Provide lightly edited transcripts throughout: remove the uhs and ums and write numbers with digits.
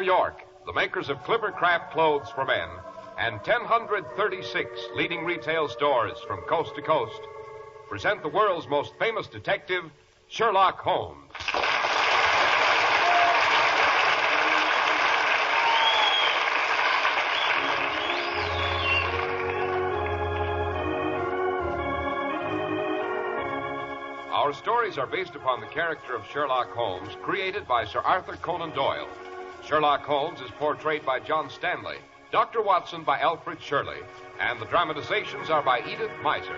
New York, the makers of Clippercraft clothes for men, and 1,036 leading retail stores from coast to coast, present the world's most famous detective, Sherlock Holmes. Our stories are based upon the character of Sherlock Holmes, created by Sir Arthur Conan Doyle. Sherlock Holmes is portrayed by John Stanley, Dr. Watson by Alfred Shirley, and the dramatizations are by Edith Meiser.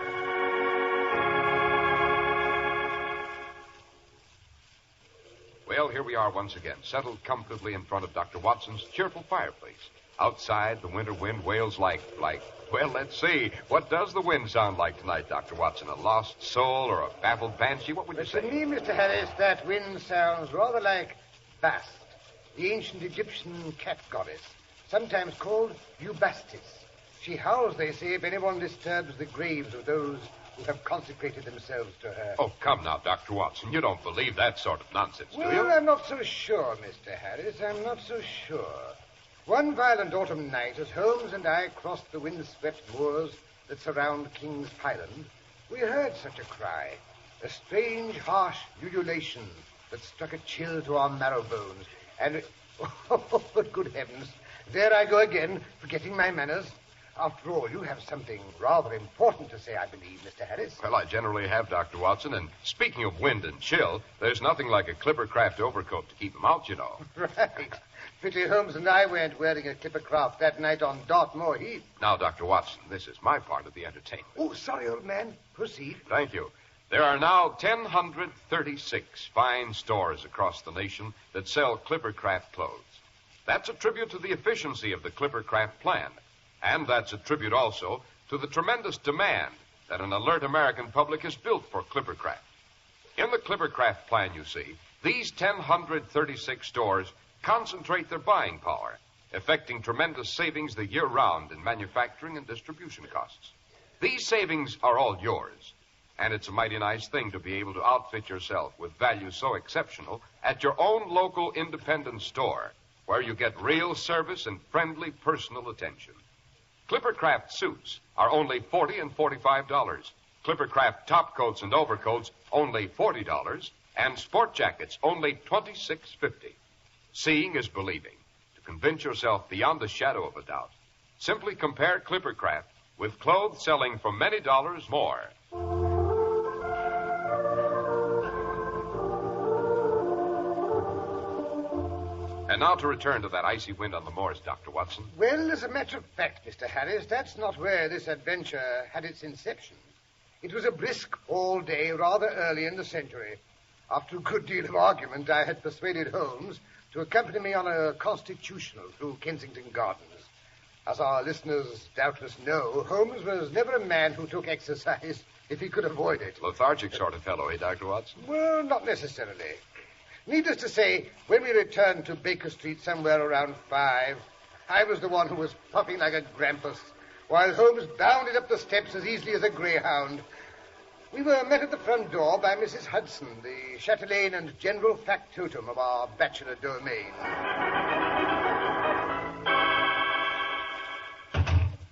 Well, here we are once again, settled comfortably in front of Dr. Watson's cheerful fireplace. Outside, the winter wind wails like, well, let's see. What does the wind sound like tonight, Dr. Watson? A lost soul or a baffled banshee? What would you say? To me, Mr. Harris, that wind sounds rather like Bast, the ancient Egyptian cat goddess, sometimes called Eubastis. She howls, they say, if anyone disturbs the graves of those who have consecrated themselves to her. Oh, come now, Dr. Watson. You don't believe that sort of nonsense, do you? Well, I'm not so sure, Mr. Harris. I'm not so sure. One violent autumn night, as Holmes and I crossed the windswept moors that surround King's Highland, we heard such a cry, a strange, harsh ululation that struck a chill to our marrow bones. And, oh, good heavens, there I go again, forgetting my manners. After all, you have something rather important to say, I believe, Mr. Harris. Well, I generally have, Dr. Watson, and speaking of wind and chill, there's nothing like a Clippercraft overcoat to keep them out, you know. Right. Pity Holmes and I weren't wearing a Clippercraft that night on Dartmoor Heath. Now, Dr. Watson, this is my part of the entertainment. Oh, sorry, old man. Proceed. Thank you. There are now 1,036 fine stores across the nation that sell Clippercraft clothes. That's a tribute to the efficiency of the Clippercraft plan. And that's a tribute also to the tremendous demand that an alert American public has built for Clippercraft. In the Clippercraft plan, you see, these 1,036 stores concentrate their buying power, effecting tremendous savings the year round in manufacturing and distribution costs. These savings are all yours, and it's a mighty nice thing to be able to outfit yourself with value so exceptional at your own local independent store, where you get real service and friendly personal attention. Clippercraft suits are only $40 and $45. Clippercraft top coats and overcoats only $40, and sport jackets only $26.50. Seeing is believing. To convince yourself beyond a shadow of a doubt, simply compare Clippercraft with clothes selling for many dollars more. And now to return to that icy wind on the moors, Dr. Watson. Well, as a matter of fact, Mr. Harris, that's not where this adventure had its inception. It was a brisk all day, rather early in the century. After a good deal of argument, I had persuaded Holmes to accompany me on a constitutional through Kensington Gardens. As our listeners doubtless know, Holmes was never a man who took exercise if he could avoid it. Lethargic sort of fellow, eh, Dr. Watson? Well, not necessarily. Needless to say, when we returned to Baker Street somewhere around 5, I was the one who was puffing like a grampus, while Holmes bounded up the steps as easily as a greyhound. We were met at the front door by Mrs. Hudson, the chatelaine and general factotum of our bachelor domain.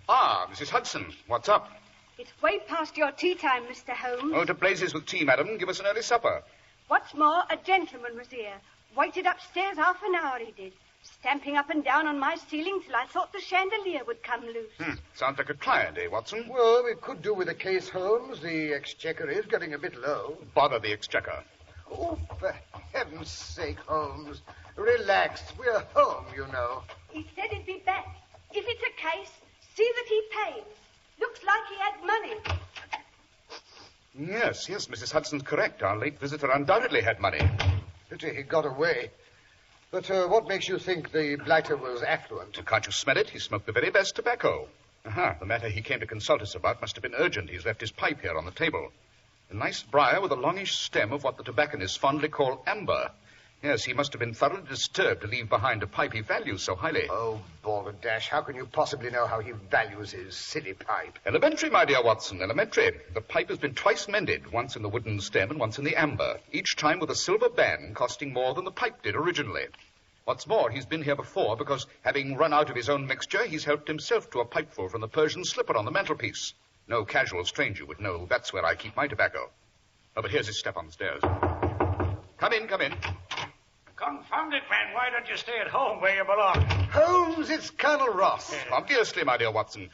Ah, Mrs. Hudson, what's up? It's way past your tea time, Mr. Holmes. Oh, to blazes with tea, madam. Give us an early supper. What's more, a gentleman was here. Waited upstairs half an hour, he did. Stamping up and down on my ceiling till I thought the chandelier would come loose. Sounds like a client, eh, Watson? Well, we could do with a case, Holmes. The exchequer is getting a bit low. Bother the exchequer. Oh, for heaven's sake, Holmes. Relax. We're home, you know. He said he'd be back. If it's a case, see that he pays. Looks like he had money. Yes, Mrs. Hudson's correct. Our late visitor undoubtedly had money. Pity he got away. But what makes you think the blighter was affluent? Oh, can't you smell it? He smoked the very best tobacco. The matter he came to consult us about must have been urgent. He's left his pipe here on the table. A nice briar with a longish stem of what the tobacconists fondly call amber. Yes, he must have been thoroughly disturbed to leave behind a pipe he values so highly. Oh, balderdash, how can you possibly know how he values his silly pipe? Elementary, my dear Watson, elementary. The pipe has been twice mended, once in the wooden stem and once in the amber, each time with a silver band costing more than the pipe did originally. What's more, he's been here before because, having run out of his own mixture, he's helped himself to a pipeful from the Persian slipper on the mantelpiece. No casual stranger would know that's where I keep my tobacco. Oh, but here's his step on the stairs. Come in, come in. Confound it, man. Why don't you stay at home where you belong? Holmes, it's Colonel Ross. Obviously, my dear Watson.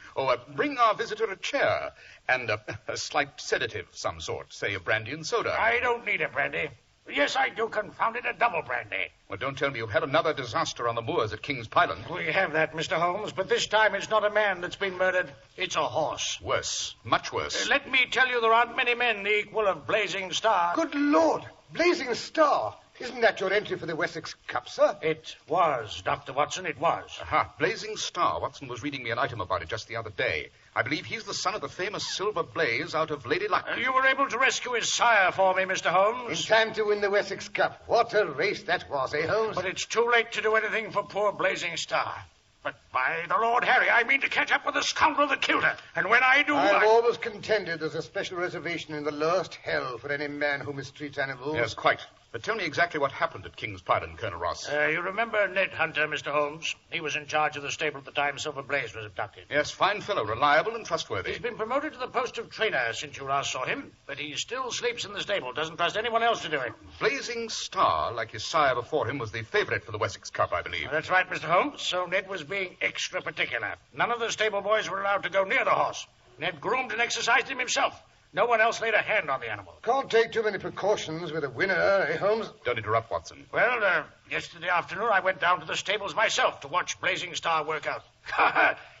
Bring our visitor a chair and a slight sedative of some sort, say a brandy and soda. I don't need a brandy. Yes, I do, confound it, a double brandy. Well, don't tell me you've had another disaster on the moors at King's Pyland. We have that, Mr. Holmes, but this time it's not a man that's been murdered. It's a horse. Worse, much worse. Let me tell you, there aren't many men the equal of Blazing Star. Good Lord, Blazing Star. Isn't that your entry for the Wessex Cup, sir? It was, Dr. Watson, it was. Aha, Blazing Star. Watson was reading me an item about it just the other day. I believe he's the son of the famous Silver Blaze out of Lady Luck. You were able to rescue his sire for me, Mr. Holmes. In time to win the Wessex Cup. What a race that was, eh, Holmes? But it's too late to do anything for poor Blazing Star. But by the Lord Harry, I mean to catch up with the scoundrel that killed her. And when I do, I've always contended there's a special reservation in the lowest hell for any man who mistreats animals. Yes, quite. But tell me exactly what happened at King's Pyland, Colonel Ross. You remember Ned Hunter, Mr. Holmes? He was in charge of the stable at the time Silver Blaze was abducted. Yes, fine fellow, reliable and trustworthy. He's been promoted to the post of trainer since you last saw him, but he still sleeps in the stable, doesn't trust anyone else to do it. Blazing Star, like his sire before him, was the favourite for the Wessex Cup, I believe. That's right, Mr. Holmes. So Ned was being extra particular. None of the stable boys were allowed to go near the horse. Ned groomed and exercised him himself. No one else laid a hand on the animal. Can't take too many precautions with a winner, eh, Holmes? Don't interrupt, Watson. Well, yesterday afternoon I went down to the stables myself to watch Blazing Star work out.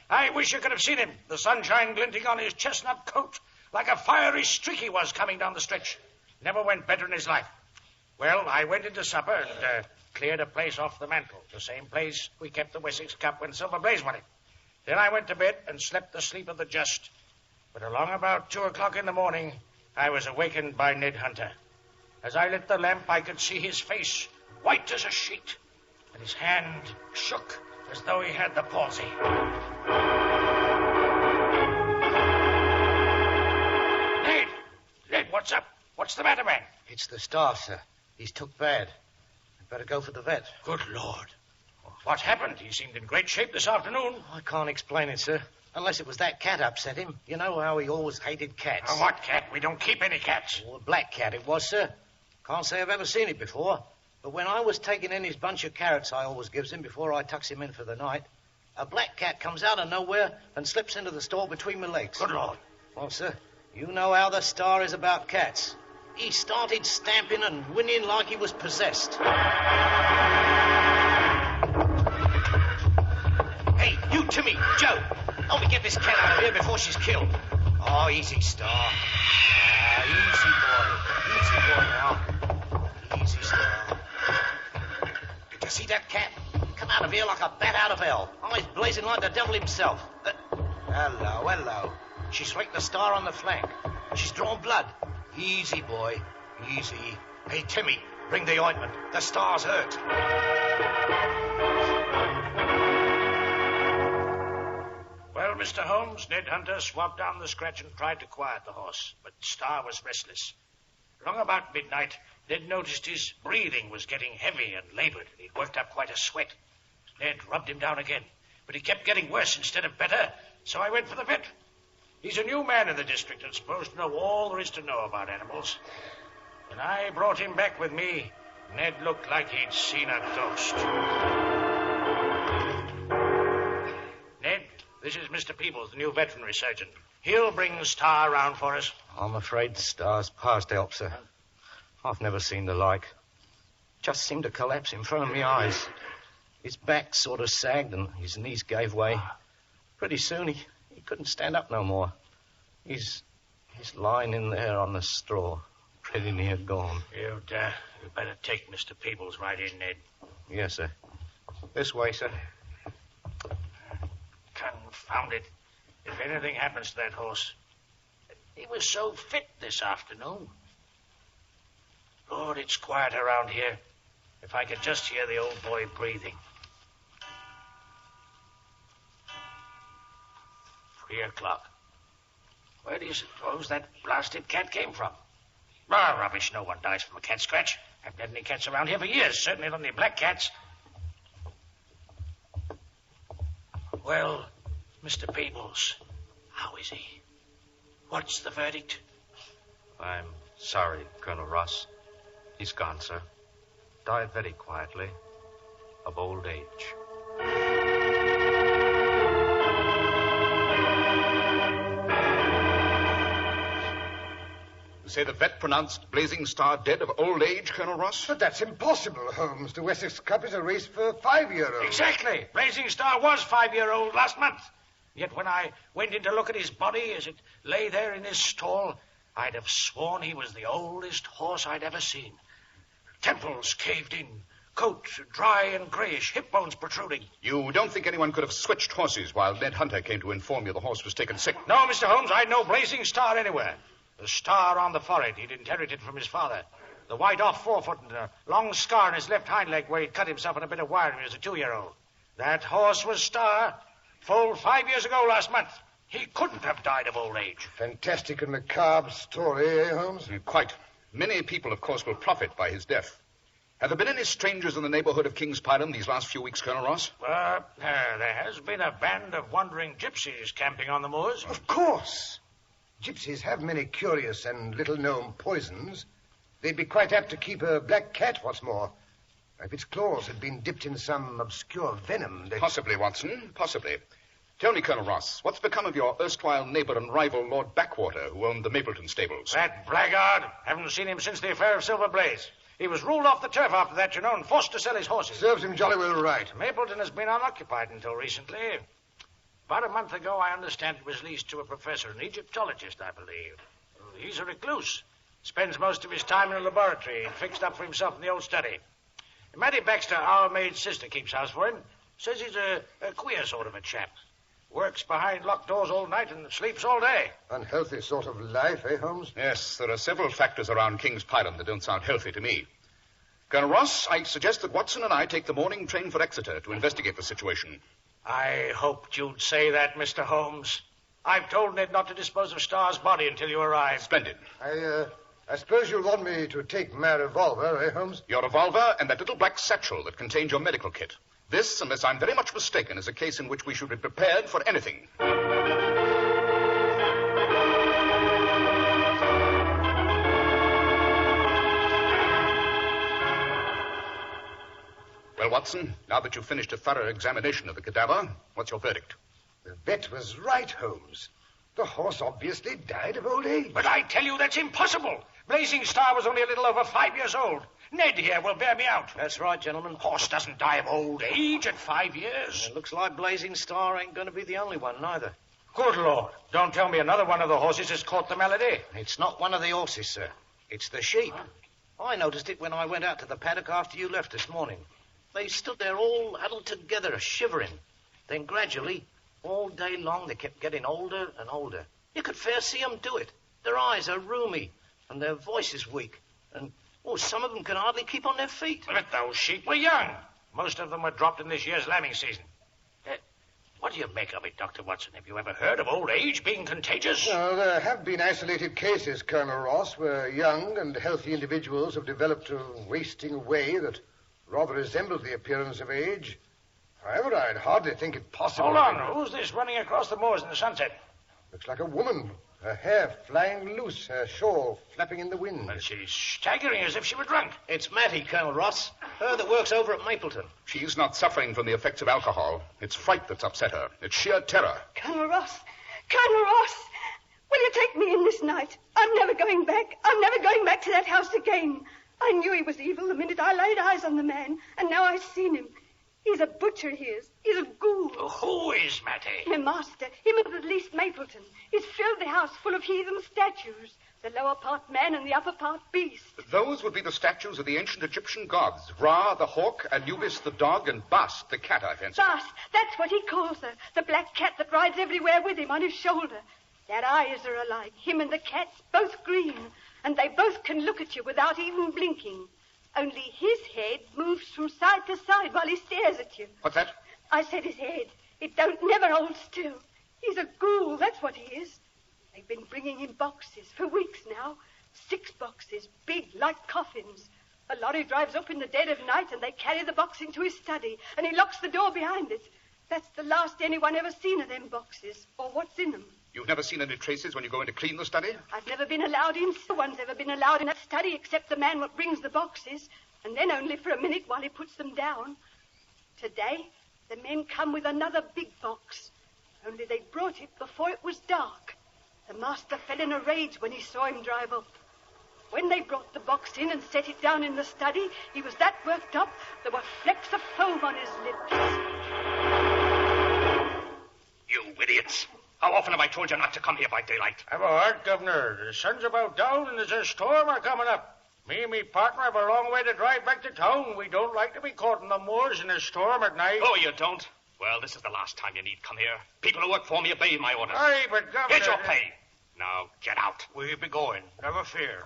I wish you could have seen him. The sunshine glinting on his chestnut coat. Like a fiery streak he was coming down the stretch. Never went better in his life. Well, I went into supper and cleared a place off the mantel. The same place we kept the Wessex Cup when Silver Blaze won it. Then I went to bed and slept the sleep of the just. But along about 2 o'clock in the morning, I was awakened by Ned Hunter. As I lit the lamp, I could see his face, white as a sheet, and his hand shook as though he had the palsy. Ned, what's up? What's the matter, man? It's the Star, sir. He's took bad. I'd better go for the vet. Good Lord. What happened? He seemed in great shape this afternoon. I can't explain it, sir. Unless it was that cat upset him. You know how he always hated cats. Oh, what cat? We don't keep any cats. Oh, a black cat it was, sir. Can't say I've ever seen it before. But when I was taking in his bunch of carrots I always gives him before I tucks him in for the night, a black cat comes out of nowhere and slips into the store between my legs. Good Lord. Well, sir, you know how the Star is about cats. He started stamping and whinnying like he was possessed. Hey, you, Timmy, Joe. Help me get this cat out of here before she's killed. Oh, easy, Star. Easy boy now. Easy, Star. Did you see that cat? Come out of here like a bat out of hell. Eyes blazing like the devil himself. Hello. She's raked the Star on the flank. She's drawn blood. Easy, boy. Easy. Hey, Timmy, bring the ointment. The Star's hurt. Well, Mr. Holmes, Ned Hunter swabbed down the scratch and tried to quiet the horse, but Star was restless. Long about midnight, Ned noticed his breathing was getting heavy and labored. He'd worked up quite a sweat. Ned rubbed him down again, but he kept getting worse instead of better, so I went for the vet. He's a new man in the district and supposed to know all there is to know about animals. When I brought him back with me, Ned looked like he'd seen a ghost. Ned, this is Mr. Peebles, the new veterinary surgeon. He'll bring Star around for us. I'm afraid the Star's past help, sir. I've never seen the like. Just seemed to collapse in front of my eyes. His back sort of sagged and his knees gave way. Pretty soon he couldn't stand up no more. He's lying in there on the straw, pretty near gone. You'd better take Mr. Peebles right in, Ned. Yes, sir. This way, sir. Confound it. If anything happens to that horse. He was so fit this afternoon. Lord, it's quiet around here. If I could just hear the old boy breathing. 3 o'clock. Where do you suppose that blasted cat came from? Ah, rubbish. No one dies from a cat scratch. Haven't had any cats around here for years. Certainly not any black cats. Well, Mr. Peebles, how is he? What's the verdict? I'm sorry, Colonel Ross. He's gone, sir. Died very quietly of old age. You say the vet pronounced Blazing Star dead of old age, Colonel Ross? But that's impossible, Holmes. The Wessex Cup is a race for 5-year-olds. Exactly. Blazing Star was 5-year-old last month. Yet when I went in to look at his body as it lay there in his stall, I'd have sworn he was the oldest horse I'd ever seen. Temples caved in, coat dry and grayish, hip bones protruding. You don't think anyone could have switched horses while Ned Hunter came to inform you the horse was taken sick? No, Mr. Holmes, I'd no Blazing Star anywhere. The star on the forehead he'd inherited from his father. The white off forefoot and a long scar on his left hind leg where he'd cut himself on a bit of wire when he was a 2-year-old. That horse was Star, full 5 years ago last month. He couldn't have died of old age. Fantastic and macabre story, eh, Holmes? Quite. Many people, of course, will profit by his death. Have there been any strangers in the neighborhood of King's Python these last few weeks, Colonel Ross? There has been a band of wandering gypsies camping on the moors. Of course. Gypsies have many curious and little-known poisons. They'd be quite apt to keep a black cat, what's more. If its claws had been dipped in some obscure venom, they'd... Possibly, Watson, possibly. Tell me, Colonel Ross, what's become of your erstwhile neighbor and rival, Lord Backwater, who owned the Mapleton stables? That blackguard. Haven't seen him since the affair of Silver Blaze. He was ruled off the turf after that, you know, and forced to sell his horses. Serves him jolly well right. Mapleton has been unoccupied until recently. About a month ago, I understand it was leased to a professor, an Egyptologist, I believe. He's a recluse. Spends most of his time in a laboratory and fixed up for himself in the old study. Mattie Baxter, our maid's sister, keeps house for him. Says he's a queer sort of a chap. Works behind locked doors all night and sleeps all day. Unhealthy sort of life, eh, Holmes? Yes, there are several factors around King's Python that don't sound healthy to me. Colonel Ross, I suggest that Watson and I take the morning train for Exeter to investigate the situation. I hoped you'd say that, Mr. Holmes. I've told Ned not to dispose of Starr's body until you arrive. Splendid. I suppose you'll want me to take my revolver, eh, Holmes? Your revolver and that little black satchel that contains your medical kit. This, unless I'm very much mistaken, is a case in which we should be prepared for anything. Well, Watson, now that you've finished a thorough examination of the cadaver, what's your verdict? The vet was right, Holmes. The horse obviously died of old age. But I tell you that's impossible. Blazing Star was only a little over 5 years old. Ned here will bear me out. That's right, gentlemen. Horse doesn't die of old age at 5 years. It looks like Blazing Star ain't going to be the only one, neither. Good Lord. Don't tell me another one of the horses has caught the malady. It's not one of the horses, sir. It's the sheep. I noticed it when I went out to the paddock after you left this morning. They stood there all huddled together, shivering. Then gradually, all day long, they kept getting older and older. You could fair see them do it. Their eyes are rheumy, and their voices weak. And, some of them can hardly keep on their feet. But those sheep were young. Most of them were dropped in this year's lambing season. What do you make of it, Dr. Watson? Have you ever heard of old age being contagious? No, there have been isolated cases, Colonel Ross, where young and healthy individuals have developed a wasting away that rather resembled the appearance of age. However, I'd hardly think it possible. Hold on. Who's this running across the moors in the sunset? Looks like a woman. Her hair flying loose, her shawl flapping in the wind. And she's staggering as if she were drunk. It's Mattie, Colonel Ross. Her that works over at Mapleton. She's not suffering from the effects of alcohol. It's fright that's upset her. It's sheer terror. Colonel Ross! Will you take me in this night? I'm never going back. I'm never going back to that house again. I knew he was evil the minute I laid eyes on the man, and now I've seen him. He's a butcher, he is. He's a ghoul. Who is Mattie? My master. Him who released Mapleton. He's filled the house full of heathen statues. The lower part man and the upper part beast. Those would be the statues of the ancient Egyptian gods. Ra, the hawk, Anubis, the dog, and Bast, the cat, I fancy. Bast, that's what he calls her. The black cat that rides everywhere with him on his shoulder. Their eyes are alike. Him and the cat's both green. And they both can look at you without even blinking. Only his head moves from side to side while he stares at you. What's that? I said his head. It don't never hold still. He's a ghoul, that's what he is. They've been bringing him boxes for weeks now. 6 boxes, big like coffins. A lorry drives up in the dead of night and they carry the box into his study and he locks the door behind it. That's the last anyone ever seen of them boxes, or what's in them. You've never seen any traces when you go in to clean the study? I've never been allowed in. No one's ever been allowed in that study except the man what brings the boxes, and then only for a minute while he puts them down. Today, the men come with another big box, only they brought it before it was dark. The master fell in a rage when he saw him drive up. When they brought the box in and set it down in the study, he was that worked up, there were flecks of foam on his lips. You idiots! How often have I told you not to come here by daylight? Have a heart, Governor. The sun's about down and there's a storm coming up. Me and me partner have a long way to drive back to town. We don't like to be caught in the moors in a storm at night. Oh, you don't? Well, this is the last time you need come here. People who work for me obey my orders. Aye, but Governor... Here's your pay. Now, get out. We'll be going. Never fear.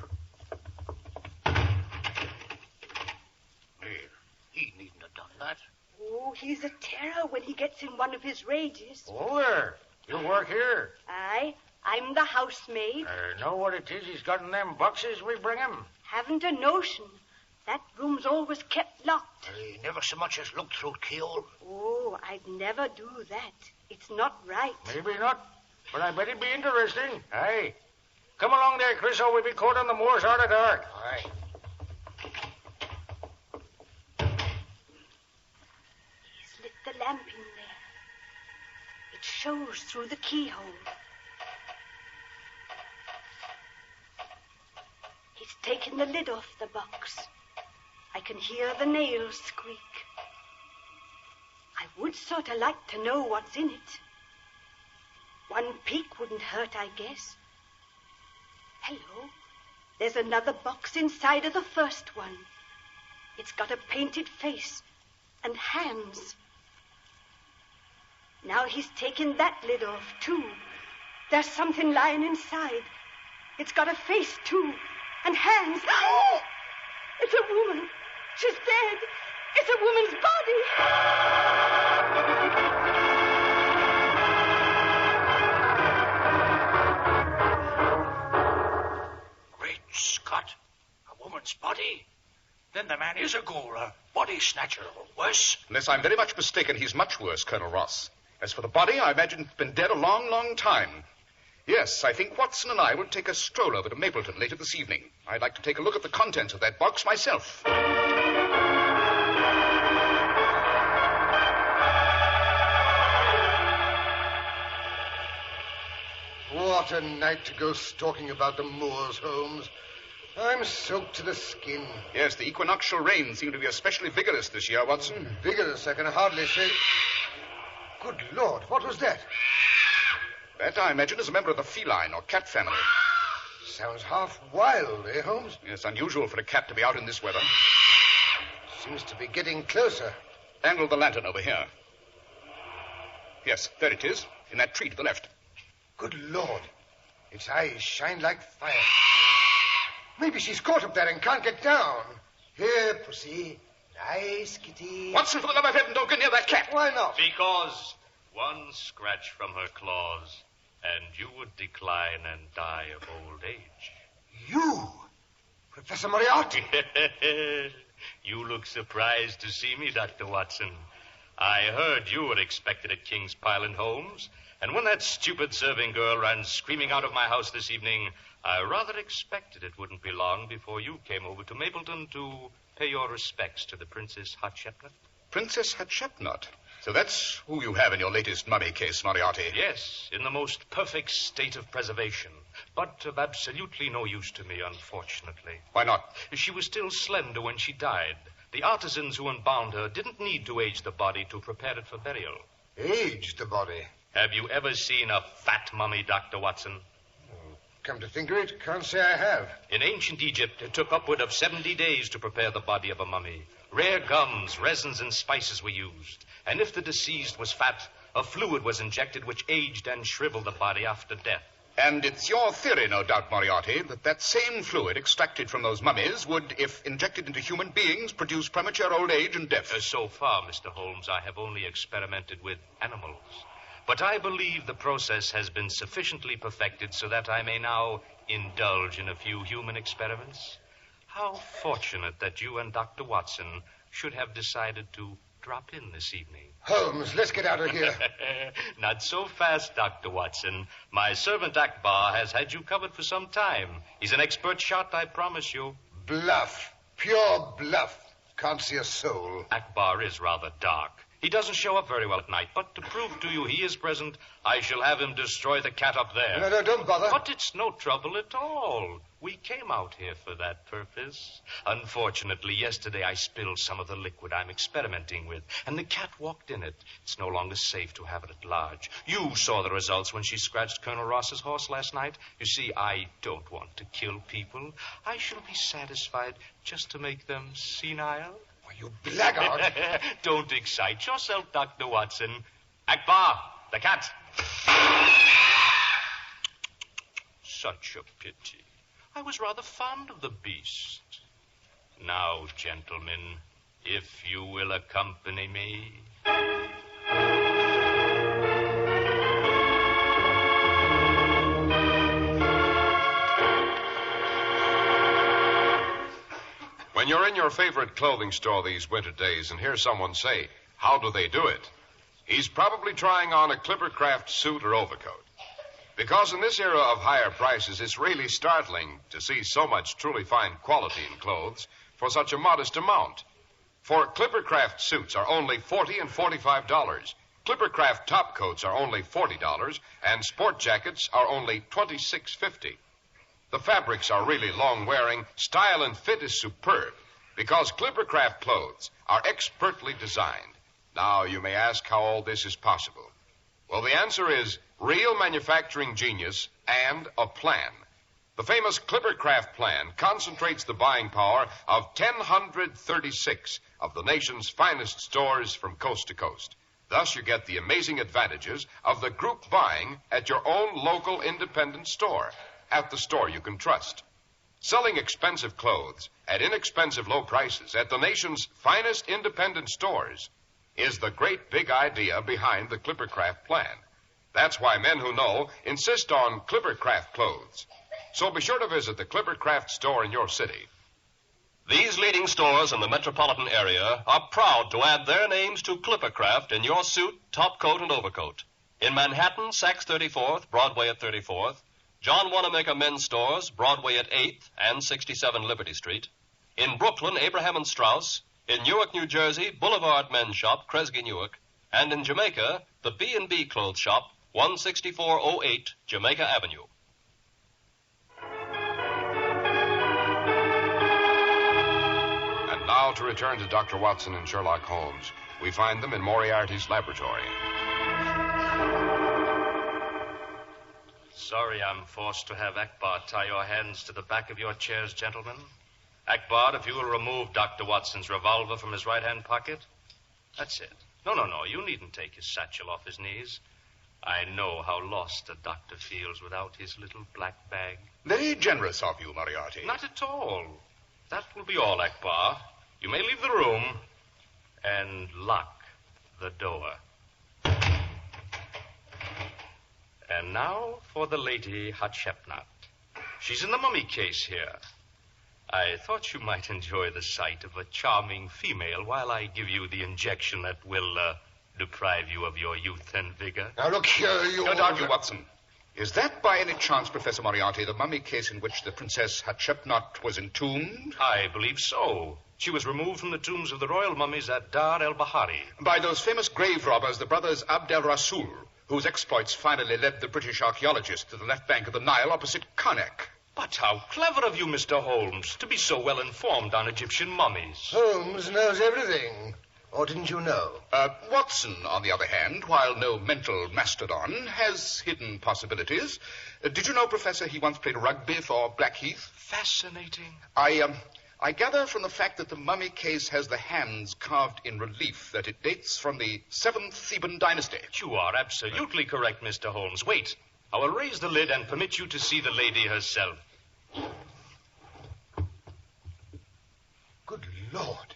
He needn't have done that. Oh, he's a terror when he gets in one of his rages. Oh, there. You work here. Aye, I'm the housemaid. Know what it is he's got in them boxes we bring him? Haven't a notion. That room's always kept locked. He never so much as looked through the keyhole. Oh, I'd never do that. It's not right. Maybe not, but I bet it'd be interesting. Aye. Come along there, Chris, or we'll be caught on the moors out of dark. Aye. He's lit the lamp in there. It shows through the keyhole. He's taken the lid off the box. I can hear the nails squeak. I would sort of like to know what's in it. One peek wouldn't hurt, I guess. Hello. There's another box inside of the first one. It's got a painted face and hands. Now he's taken that lid off, too. There's something lying inside. It's got a face, too, and hands. Oh! It's a woman. She's dead. It's a woman's body. Great Scott. A woman's body? Then the man is a ghoul, a body snatcher, or worse. Unless I'm very much mistaken, he's much worse, Colonel Ross. As for the body, I imagine it's been dead a long, long time. Yes, I think Watson and I will take a stroll over to Mapleton later this evening. I'd like to take a look at the contents of that box myself. What a night to go stalking about the moors, Holmes. I'm soaked to the skin. Yes, the equinoctial rains seem to be especially vigorous this year, Watson. Vigorous, I can hardly say. Good Lord, what was that? That, I imagine, is a member of the feline or cat family. Sounds half wild, eh, Holmes? Yes, unusual for a cat to be out in this weather. Seems to be getting closer. Angle the lantern over here. Yes, there it is, in that tree to the left. Good Lord. Its eyes shine like fire. Maybe she's caught up there and can't get down. Here, pussy. Nice kitty. Watson, for the love of heaven, don't get near that cat. Why not? Because one scratch from her claws, and you would decline and die of old age. You? Professor Moriarty? You look surprised to see me, Dr. Watson. I heard you were expected at King's Pyland, Holmes, and when that stupid serving girl ran screaming out of my house this evening, I rather expected it wouldn't be long before you came over to Mapleton to pay your respects to the Princess Hatshepsut. Princess Hatshepsut? So that's who you have in your latest mummy case, Moriarty. Yes, in the most perfect state of preservation, but of absolutely no use to me, unfortunately. Why not? She was still slender when she died. The artisans who embalmed her didn't need to age the body to prepare it for burial. Age the body? Have you ever seen a fat mummy, Dr. Watson? Come to think of it, can't say I have. In ancient Egypt, it took upward of 70 days to prepare the body of a mummy. Rare gums, resins, and spices were used. And if the deceased was fat, a fluid was injected which aged and shriveled the body after death. And it's your theory, no doubt, Moriarty, that that same fluid extracted from those mummies would, if injected into human beings, produce premature old age and death. So far, Mr. Holmes, I have only experimented with animals. But I believe the process has been sufficiently perfected so that I may now indulge in a few human experiments. How fortunate that you and Dr. Watson should have decided to drop in this evening. Holmes, let's get out of here. Not so fast, Dr. Watson. My servant Akbar has had you covered for some time. He's an expert shot, I promise you. Bluff. Pure bluff. Can't see a soul. Akbar is rather dark. He doesn't show up very well at night, but to prove to you he is present, I shall have him destroy the cat up there. No, don't bother. But it's no trouble at all. We came out here for that purpose. Unfortunately, yesterday I spilled some of the liquid I'm experimenting with, and the cat walked in it. It's no longer safe to have it at large. You saw the results when she scratched Colonel Ross's horse last night. You see, I don't want to kill people. I shall be satisfied just to make them senile. You blackguard. Don't excite yourself, Dr. Watson. Akbar, the cat. Such a pity. I was rather fond of the beast. Now, gentlemen, if you will accompany me. When you're in your favorite clothing store these winter days and hear someone say, "How do they do it?" he's probably trying on a Clippercraft suit or overcoat. Because in this era of higher prices, it's really startling to see so much truly fine quality in clothes for such a modest amount. For Clippercraft suits are only $40 and $45. Clippercraft top coats are only $40, and sport jackets are only $26.50. The fabrics are really long-wearing. Style and fit is superb because Clippercraft clothes are expertly designed. Now, you may ask how all this is possible. Well, the answer is real manufacturing genius and a plan. The famous Clippercraft plan concentrates the buying power of 1,036 of the nation's finest stores from coast to coast. Thus, you get the amazing advantages of the group buying at your own local independent store. At the store you can trust. Selling expensive clothes at inexpensive low prices at the nation's finest independent stores is the great big idea behind the Clippercraft plan. That's why men who know insist on Clippercraft clothes. So be sure to visit the Clippercraft store in your city. These leading stores in the metropolitan area are proud to add their names to Clippercraft in your suit, top coat, and overcoat. In Manhattan, Saks 34th, Broadway at 34th, John Wanamaker Men's Stores, Broadway at 8th and 67 Liberty Street. In Brooklyn, Abraham and Strauss. In Newark, New Jersey, Boulevard Men's Shop, Kresge Newark. And in Jamaica, the B&B Clothes Shop, 16408 Jamaica Avenue. And now to return to Dr. Watson and Sherlock Holmes. We find them in Moriarty's laboratory. Sorry I'm forced to have Akbar tie your hands to the back of your chairs, gentlemen. Akbar, if you will remove Dr. Watson's revolver from his right-hand pocket. That's it. No, you needn't take his satchel off his knees. I know how lost a doctor feels without his little black bag. Very generous of you, Moriarty. Not at all. That will be all, Akbar. You may leave the room and lock the door. And now for the Lady Hatshepsut. She's in the mummy case here. I thought you might enjoy the sight of a charming female while I give you the injection that will deprive you of your youth and vigor. Now, look here, you... Dr. Watson, is that by any chance, Professor Moriarty, the mummy case in which the Princess Hatshepsut was entombed? I believe so. She was removed from the tombs of the royal mummies at Dar el-Bahari. By those famous grave robbers, the brothers Abd el-Rasul, whose exploits finally led the British archaeologists to the left bank of the Nile opposite Karnak. But how clever of you, Mr. Holmes, to be so well informed on Egyptian mummies. Holmes knows everything. Or didn't you know? Watson, on the other hand, while no mental mastodon, has hidden possibilities. Did you know, Professor, he once played rugby for Blackheath? Fascinating. I gather from the fact that the mummy case has the hands carved in relief that it dates from the 7th Theban dynasty. You are absolutely correct, Mr. Holmes. Wait. I will raise the lid and permit you to see the lady herself. Good Lord.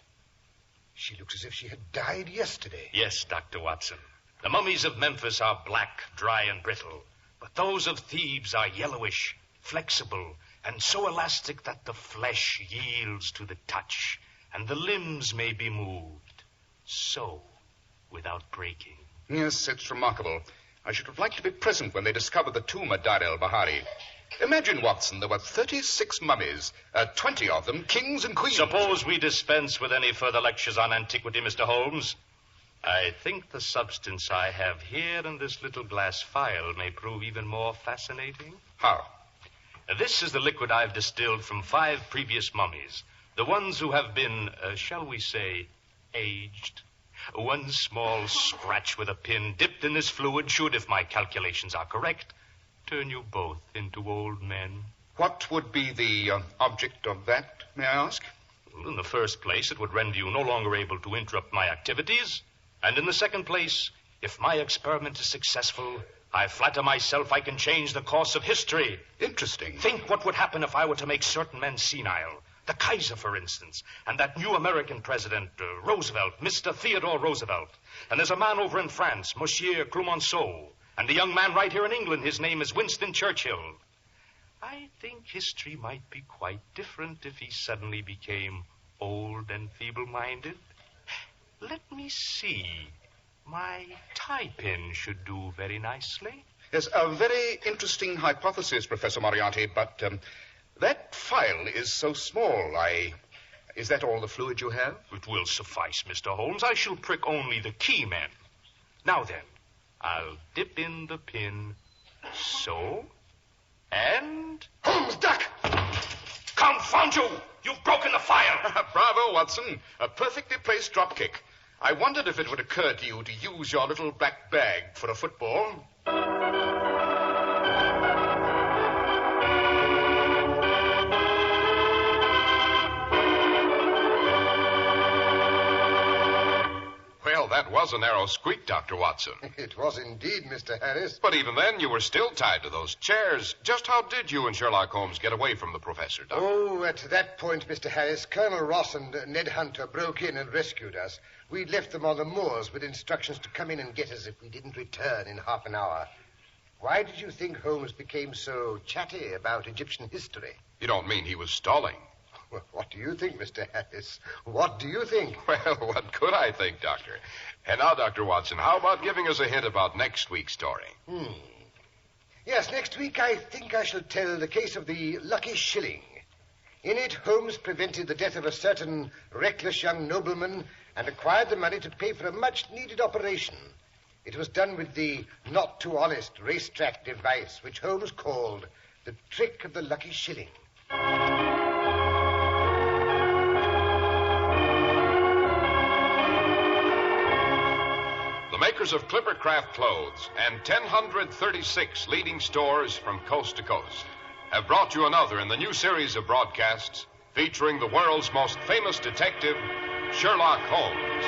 She looks as if she had died yesterday. Yes, Dr. Watson. The mummies of Memphis are black, dry, and brittle. But those of Thebes are yellowish, flexible, and so elastic that the flesh yields to the touch, and the limbs may be moved. So, without breaking. Yes, it's remarkable. I should have liked to be present when they discovered the tomb at Dar el-Bahari. Imagine, Watson, there were 36 mummies, 20 of them kings and queens. Suppose we dispense with any further lectures on antiquity, Mr. Holmes. I think the substance I have here in this little glass phial may prove even more fascinating. How? This is the liquid I've distilled from 5 previous mummies. The ones who have been, shall we say, aged. One small scratch with a pin dipped in this fluid should, if my calculations are correct, turn you both into old men. What would be the object of that, may I ask? Well, in the first place, it would render you no longer able to interrupt my activities. And in the second place, if my experiment is successful, I flatter myself I can change the course of history. Interesting. Think what would happen if I were to make certain men senile. The Kaiser, for instance, and that new American president, Roosevelt, Mr. Theodore Roosevelt. And there's a man over in France, Monsieur Clemenceau. And a young man right here in England, his name is Winston Churchill. I think history might be quite different if he suddenly became old and feeble-minded. Let me see. My tie pin should do very nicely. Yes, a very interesting hypothesis, Professor Moriarty, but that phial is so small. Is that all the fluid you have? It will suffice, Mr. Holmes. I shall prick only the key men. Now then, I'll dip in the pin, so, and... Holmes, duck! Confound you! You've broken the phial! Bravo, Watson. A perfectly placed drop kick. I wondered if it would occur to you to use your little black bag for a football. Well, that was a narrow squeak, Dr. Watson. It was indeed, Mr. Harris. But even then, you were still tied to those chairs. Just how did you and Sherlock Holmes get away from the professor, Doctor? Oh, at that point, Mr. Harris, Colonel Ross and Ned Hunter broke in and rescued us. We'd left them on the moors with instructions to come in and get us if we didn't return in half an hour. Why did you think Holmes became so chatty about Egyptian history? You don't mean he was stalling? Well, what do you think, Mr. Harris? What do you think? Well, what could I think, Doctor? And now, Dr. Watson, how about giving us a hint about next week's story? Yes, next week I think I shall tell the case of the Lucky Shilling. In it, Holmes prevented the death of a certain reckless young nobleman and acquired the money to pay for a much-needed operation. It was done with the not-too-honest racetrack device, which Holmes called the trick of the Lucky Shilling. The makers of Clippercraft Clothes and 1,036 leading stores from coast to coast have brought you another in the new series of broadcasts featuring the world's most famous detective, Sherlock Holmes.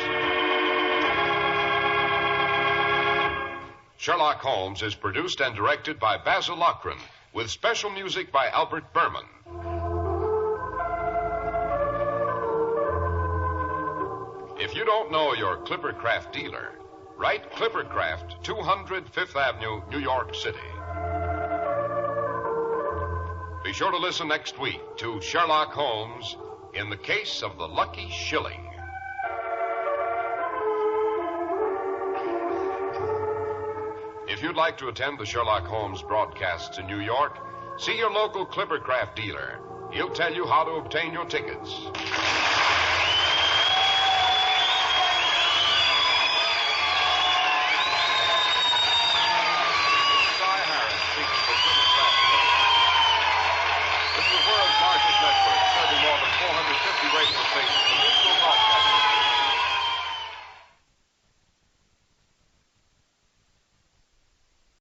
Sherlock Holmes is produced and directed by Basil Lochran, with special music by Albert Berman. If you don't know your Clippercraft dealer, write Clippercraft, 200 Fifth Avenue, New York City. Be sure to listen next week to Sherlock Holmes in the case of the Lucky Shilling. If you'd like to attend the Sherlock Holmes broadcasts in New York, see your local Clippercraft dealer. He'll tell you how to obtain your tickets.